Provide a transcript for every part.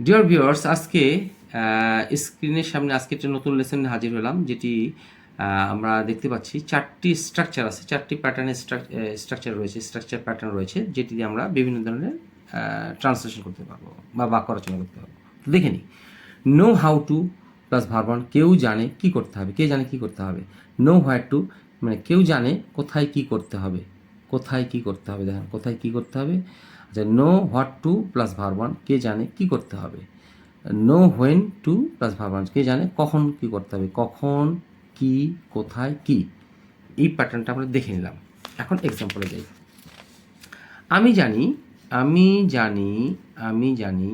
Dear viewers, আজকে স্ক্রিনের সামনে আজকে একটা নতুন লেসন হাজির হলাম, যেটি আমরা দেখতে পাচ্ছি চারটি স্ট্রাকচার আছে, চারটি প্যাটার্নের স্ট্রাকচার রয়েছে, স্ট্রাকচার প্যাটার্ন রয়েছে, যেটি দিয়ে আমরা বিভিন্ন ধরনের ট্রান্সলেশন করতে পারবো বা বাক্য রচনা করতে পারবো। তো দেখে নিই। No how two plus verb one, কেউ জানে কি করতে হবে, কে জানে কি করতে হবে। নো হোয়ার টু, মানে কেউ জানে কোথায় কি করতে হবে, কোথায় কি করতে হবে, দেখেন কোথায় কি করতে হবে। আচ্ছা, know what to plus verb one, কে জানে কি করতে হবে। Know when to plus verb one, কে জানে কখন কি করতে হবে, কখন কি কোথায় কি। এই প্যাটার্নটা আমরা দেখে নিলাম। এখন এক্সাম্পলে যাই। আমি জানি, আমি জানি, আমি জানি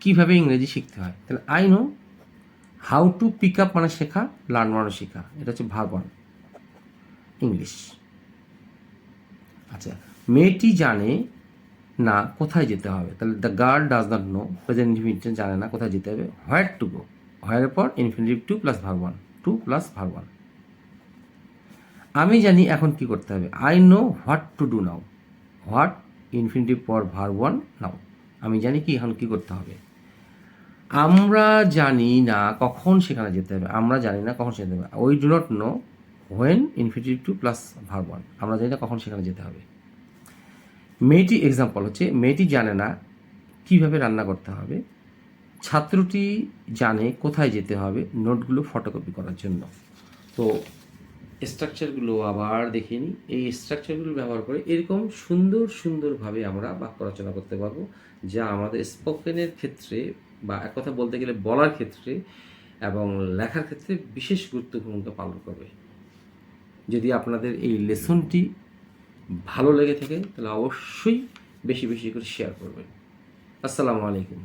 কীভাবে ইংরেজি শিখতে হয়। তাহলে I know how to pick up মানে শেখা, লার্ন মানে শেখা, এটা হচ্ছে ভার্ব ওয়ান ইংলিশ। আচ্ছা, মেয়েটি জানে না কোথায় যেতে হবে, তাহলে the girl does not know, present infinitive জানে না কোথায় যেতে হবে। হোয়ার টু গো, হোয়ারের পর infinitive to plus verb one, to plus verb one. আমি জানি এখন কি করতে হবে, I know what to do now, what infinitive পর ভার্ব ওয়ান নাও, আমি জানি কি এখন কি করতে হবে। আমরা জানি না কখন সেখানে যেতে হবে, আমরা জানি না কখন যেতে হবে। We do not know when infinitive to plus verb one, আমরা জানি না কখন সেখানে যেতে হবে। মেয়েটি এক্সাম্পল হচ্ছে, মেয়েটি জানে না কিভাবে রান্না করতে হবে। ছাত্রটি জানে কোথায় যেতে হবে নোটগুলো ফটোকপি করার জন্য। তো স্ট্রাকচারগুলো আবার দেখে নিই। এই স্ট্রাকচারগুলো ব্যবহার করে এরকম সুন্দর সুন্দরভাবে আমরা বাক্য রচনা করতে পারবো, যা আমাদের স্পোকেনের ক্ষেত্রে বা এক কথা বলতে গেলে বলার ক্ষেত্রে এবং লেখার ক্ষেত্রে বিশেষ গুরুত্বপূর্ণ ভূমিকা পালন করবে। যদি আপনাদের এই লেসনটি ভালো লেগে থাকে তাহলে অবশ্যই বেশি বেশি করে শেয়ার করবেন। আসসালামু আলাইকুম।